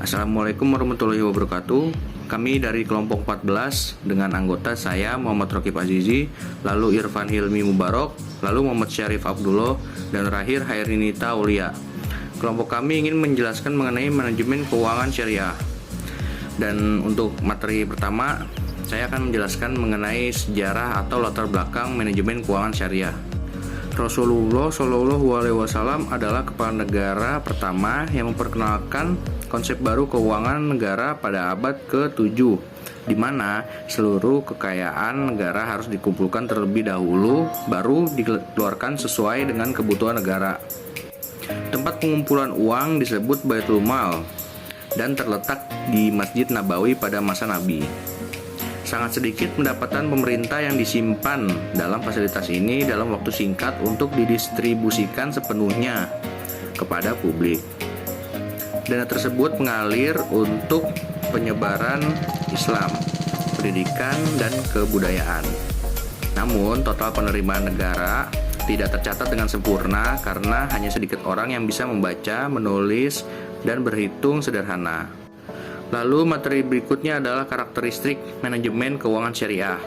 Assalamualaikum warahmatullahi wabarakatuh. Kami dari kelompok 14 dengan anggota saya Muhammad Rokib Azizi, lalu Irfan Hilmi Mubarok, lalu Muhammad Syarif Abdullah, dan terakhir Hairinita Aulia. Kelompok kami ingin menjelaskan mengenai manajemen keuangan syariah. Dan untuk materi pertama, saya akan menjelaskan mengenai sejarah atau latar belakang manajemen keuangan syariah. Rasulullah Shallallahu Alaihi Wasallam adalah kepala negara pertama yang memperkenalkan konsep baru keuangan negara pada abad ke-7, di mana seluruh kekayaan negara harus dikumpulkan terlebih dahulu, baru dikeluarkan sesuai dengan kebutuhan negara. Tempat pengumpulan uang disebut Baitul Mal dan terletak di Masjid Nabawi pada masa Nabi. Sangat sedikit pendapatan pemerintah yang disimpan dalam fasilitas ini dalam waktu singkat untuk didistribusikan sepenuhnya kepada publik. Dana tersebut mengalir untuk penyebaran Islam, pendidikan, dan kebudayaan. Namun, total penerimaan negara tidak tercatat dengan sempurna karena hanya sedikit orang yang bisa membaca, menulis, dan berhitung sederhana. Lalu materi berikutnya adalah karakteristik manajemen keuangan syariah.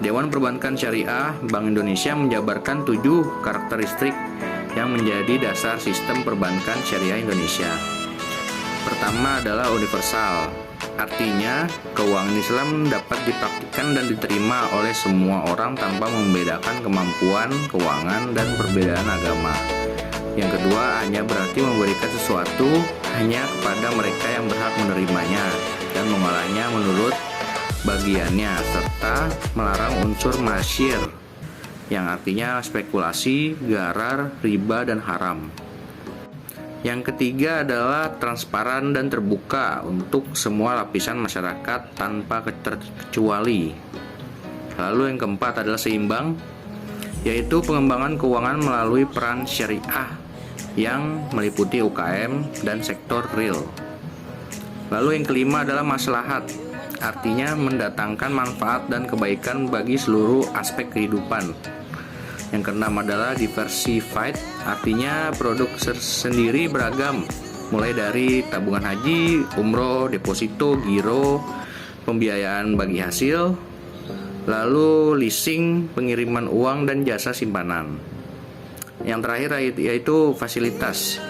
Dewan Perbankan Syariah Bank Indonesia menjabarkan 7 karakteristik yang menjadi dasar sistem perbankan syariah Indonesia. Pertama adalah universal, artinya keuangan Islam dapat dipraktikkan dan diterima oleh semua orang tanpa membedakan kemampuan keuangan dan perbedaan agama. Yang kedua, hanya berarti memberikan sesuatu hanya kepada mereka yang berhak menerimanya dan mengolahnya menurut bagiannya, serta melarang unsur masyir yang artinya spekulasi, gharar, riba, dan haram. Yang ketiga adalah transparan dan terbuka untuk semua lapisan masyarakat tanpa terkecuali. Lalu yang keempat adalah seimbang, yaitu pengembangan keuangan melalui peran syariah yang meliputi UKM dan sektor real. Lalu yang kelima adalah maslahat, artinya mendatangkan manfaat dan kebaikan bagi seluruh aspek kehidupan. Yang keenam adalah diversified, artinya produk sendiri beragam, mulai dari tabungan haji, umroh, deposito, giro, pembiayaan bagi hasil, lalu leasing, pengiriman uang, dan jasa simpanan. Yang terakhir yaitu fasilitas,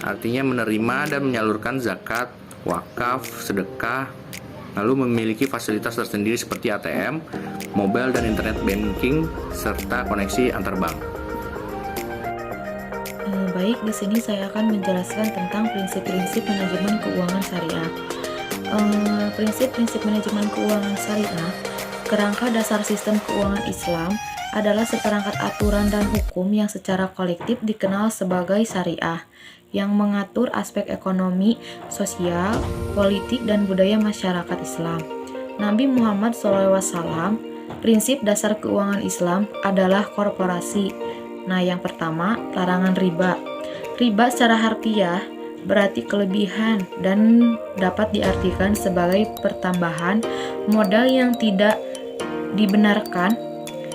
artinya menerima dan menyalurkan zakat, wakaf, sedekah, lalu memiliki fasilitas tersendiri seperti ATM, mobile dan internet banking, serta koneksi antar bank. Baik, di sini saya akan menjelaskan tentang prinsip-prinsip manajemen keuangan syariah. Prinsip-prinsip manajemen keuangan syariah, kerangka dasar sistem keuangan Islam, adalah seperangkat aturan dan hukum yang secara kolektif dikenal sebagai syariah, yang mengatur aspek ekonomi, sosial, politik, dan budaya masyarakat Islam. Nabi Muhammad SAW, prinsip dasar keuangan Islam adalah korporasi. Nah, yang pertama, larangan riba. Riba secara harfiah berarti kelebihan dan dapat diartikan sebagai pertambahan modal yang tidak dibenarkan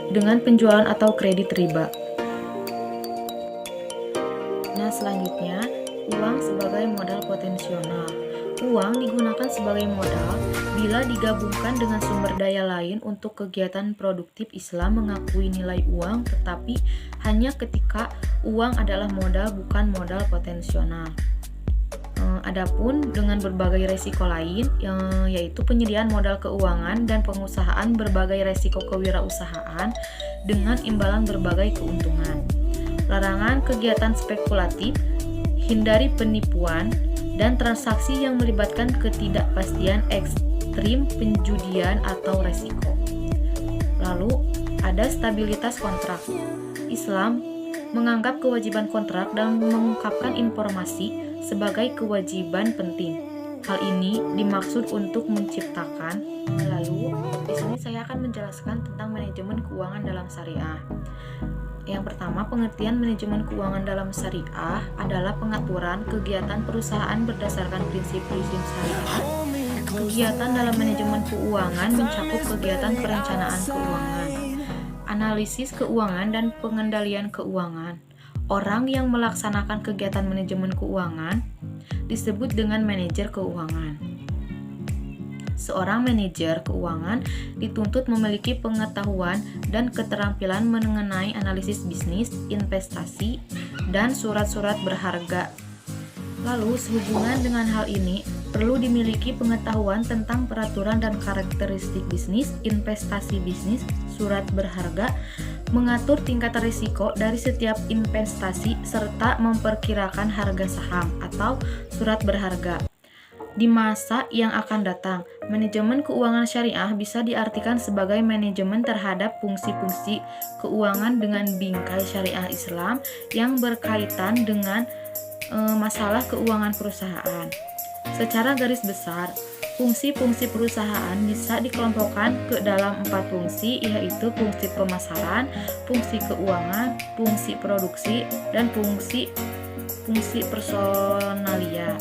dengan penjualan atau kredit riba. Nah, selanjutnya, uang sebagai modal potensial. Uang digunakan sebagai modal bila digabungkan dengan sumber daya lain untuk kegiatan produktif. Islam mengakui nilai uang, tetapi hanya ketika uang adalah modal, bukan modal potensial. Adapun dengan berbagai resiko lain, yaitu penyediaan modal keuangan dan pengusahaan berbagai resiko kewirausahaan dengan imbalan berbagai keuntungan. Larangan kegiatan spekulatif, hindari penipuan dan transaksi yang melibatkan ketidakpastian ekstrim, penjudian atau resiko. Lalu ada stabilitas kontrak. Islam menganggap kewajiban kontrak dan mengungkapkan informasi sebagai kewajiban penting. Hal ini dimaksud untuk menciptakan. Lalu, di sini saya akan menjelaskan tentang manajemen keuangan dalam syariah. Yang pertama, pengertian manajemen keuangan dalam syariah adalah pengaturan kegiatan perusahaan berdasarkan prinsip-prinsip syariah. Kegiatan dalam manajemen keuangan mencakup kegiatan perencanaan keuangan, analisis keuangan dan pengendalian keuangan, Orang yang melaksanakan kegiatan manajemen keuangan disebut dengan manajer keuangan. Seorang manajer keuangan dituntut memiliki pengetahuan dan keterampilan mengenai analisis bisnis, investasi, dan surat-surat berharga. Lalu, sehubungan dengan hal ini, perlu dimiliki pengetahuan tentang peraturan dan karakteristik bisnis, investasi bisnis, surat berharga, mengatur tingkat risiko dari setiap investasi, serta memperkirakan harga saham atau surat berharga. Di masa yang akan datang, manajemen keuangan syariah bisa diartikan sebagai manajemen terhadap fungsi-fungsi keuangan dengan bingkai syariah Islam yang berkaitan dengan masalah keuangan perusahaan. Secara garis besar, fungsi-fungsi perusahaan bisa dikelompokkan ke dalam 4 fungsi, yaitu fungsi pemasaran, fungsi keuangan, fungsi produksi, dan fungsi personalia.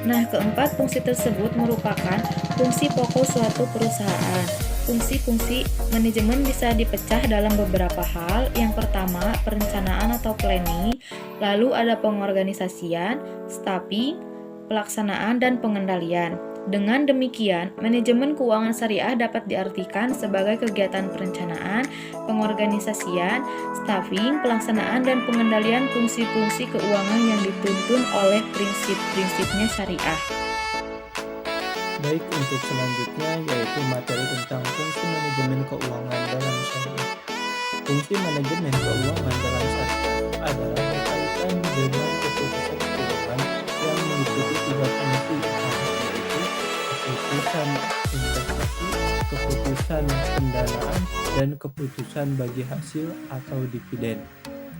Nah, keempat fungsi tersebut merupakan fungsi pokok suatu perusahaan. Fungsi-fungsi manajemen bisa dipecah dalam beberapa hal. Yang pertama, perencanaan atau planning, lalu ada pengorganisasian, staffing, pelaksanaan, dan pengendalian. Dengan demikian, manajemen keuangan syariah dapat diartikan sebagai kegiatan perencanaan, pengorganisasian, staffing, pelaksanaan, dan pengendalian fungsi-fungsi keuangan yang dituntun oleh prinsip-prinsipnya syariah. Baik, untuk selanjutnya yaitu materi tentang fungsi manajemen keuangan dalam syariah. Fungsi manajemen keuangan dalam syariah adalah berkaitan dengan keputusan keuangan yang meliputi 3 fungsi utama, yaitu keputusan investasi, keputusan pendanaan, dan keputusan bagi hasil atau dividen.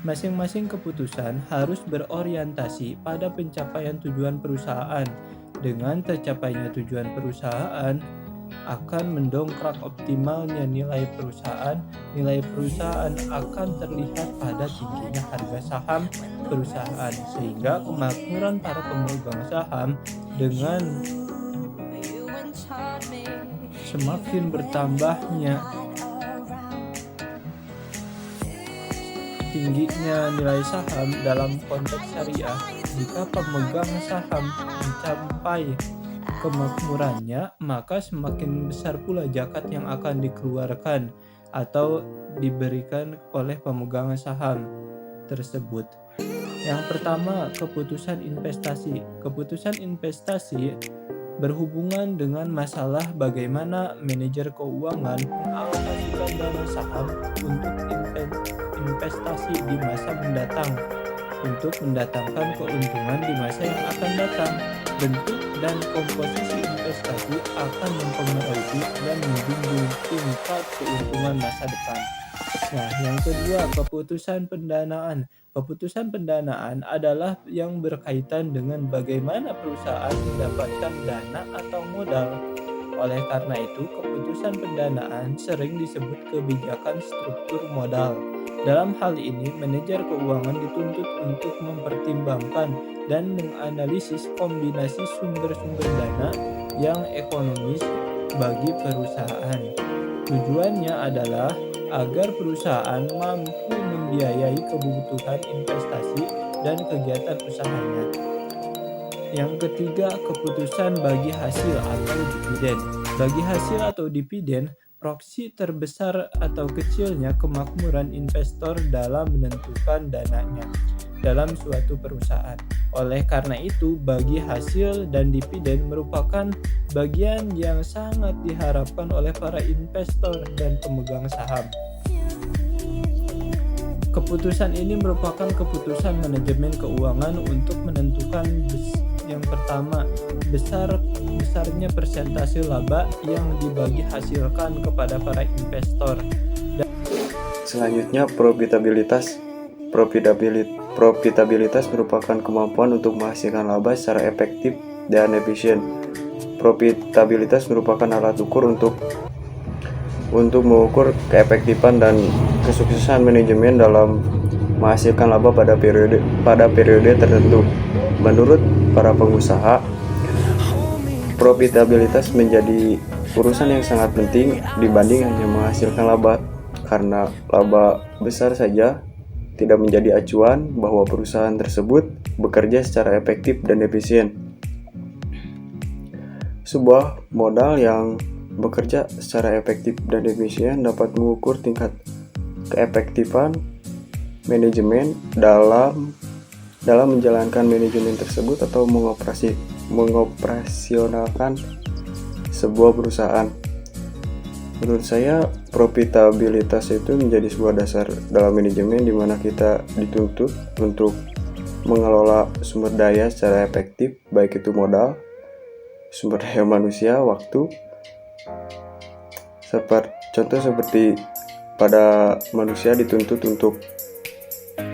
Masing-masing keputusan harus berorientasi pada pencapaian tujuan perusahaan. Dengan tercapainya tujuan perusahaan akan mendongkrak optimalnya nilai perusahaan. Nilai perusahaan akan terlihat pada tingginya harga saham perusahaan, sehingga kemakmuran para pemegang saham dengan semakin bertambahnya tingginya nilai saham dalam konteks syariah. Jika pemegang saham mencapai kemakmurannya, maka semakin besar pula zakat yang akan dikeluarkan atau diberikan oleh pemegang saham tersebut. Yang pertama, keputusan investasi. Keputusan investasi berhubungan dengan masalah bagaimana manajer keuangan mengalokasikan dana saham untuk investasi di masa mendatang untuk mendatangkan keuntungan di masa yang akan datang. Bentuk dan komposisi investasi akan mempengaruhi dan menjunjung tingkat keuntungan masa depan. Nah, yang kedua, keputusan pendanaan. Keputusan pendanaan adalah yang berkaitan dengan bagaimana perusahaan mendapatkan dana atau modal. Oleh karena itu, keputusan pendanaan sering disebut kebijakan struktur modal. Dalam hal ini, manajer keuangan dituntut untuk mempertimbangkan dan menganalisis kombinasi sumber-sumber dana yang ekonomis bagi perusahaan. Tujuannya adalah agar perusahaan mampu membiayai kebutuhan investasi dan kegiatan usahanya. Yang ketiga, keputusan bagi hasil atau dividen. Bagi hasil atau dividen, proksi terbesar atau kecilnya kemakmuran investor dalam menentukan dananya dalam suatu perusahaan. Oleh karena itu, bagi hasil dan dividen merupakan bagian yang sangat diharapkan oleh para investor dan pemegang saham. Keputusan ini merupakan keputusan manajemen keuangan untuk menentukan yang pertama, besarnya persentase laba yang dibagi hasilkan kepada para investor. Selanjutnya, profitabilitas. Profitabilitas merupakan kemampuan untuk menghasilkan laba secara efektif dan efisien. Profitabilitas merupakan alat ukur untuk mengukur keefektifan dan kesuksesan manajemen dalam menghasilkan laba pada periode tertentu. Menurut para pengusaha, profitabilitas menjadi urusan yang sangat penting dibanding hanya menghasilkan laba, karena laba besar saja tidak menjadi acuan bahwa perusahaan tersebut bekerja secara efektif dan efisien. Sebuah modal yang bekerja secara efektif dan efisien dapat mengukur tingkat keefektifan manajemen dalam menjalankan manajemen tersebut atau mengoperasionalkan sebuah perusahaan. Menurut saya, profitabilitas itu menjadi sebuah dasar dalam manajemen di mana kita dituntut untuk mengelola sumber daya secara efektif, baik itu modal, sumber daya manusia, waktu. Contoh seperti pada manusia dituntut untuk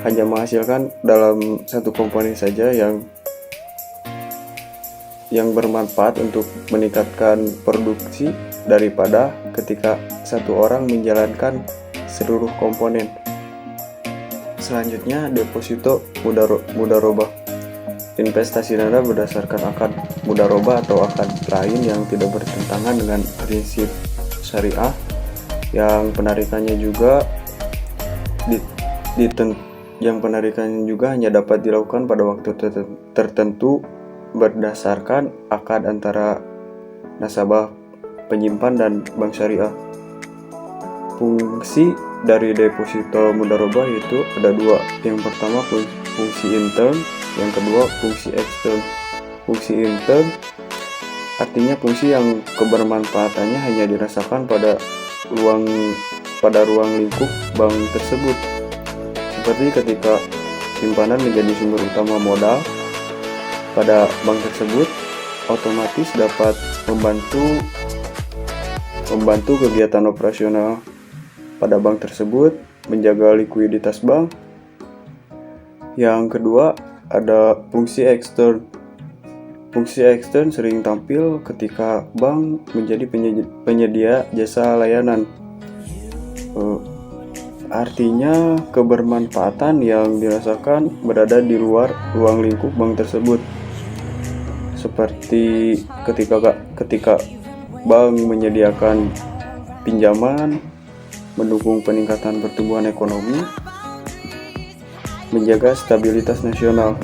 hanya menghasilkan dalam satu komponen saja yang bermanfaat untuk meningkatkan produksi daripada ketika satu orang menjalankan seluruh komponen. Selanjutnya, deposito mudharabah. Investasi dana berdasarkan akad mudharabah atau akad lain yang tidak bertentangan dengan prinsip syariah, yang penarikannya juga hanya dapat dilakukan pada waktu tertentu berdasarkan akad antara nasabah, penyimpan, dan bank syariah. Fungsi dari deposito mudharabah itu ada dua. Yang pertama fungsi intern, yang kedua fungsi ekstern. Fungsi intern artinya fungsi yang kebermanfaatannya hanya dirasakan pada ruang lingkup bank tersebut. Seperti ketika simpanan menjadi sumber utama modal pada bank tersebut, otomatis dapat membantu kegiatan operasional pada bank tersebut, menjaga likuiditas bank. Yang kedua, ada fungsi ekstern. Fungsi ekstern sering tampil ketika bank menjadi penyedia jasa layanan. Artinya kebermanfaatan yang dirasakan berada di luar ruang lingkup bank tersebut. Seperti ketika bank menyediakan pinjaman, mendukung peningkatan pertumbuhan ekonomi, menjaga stabilitas nasional.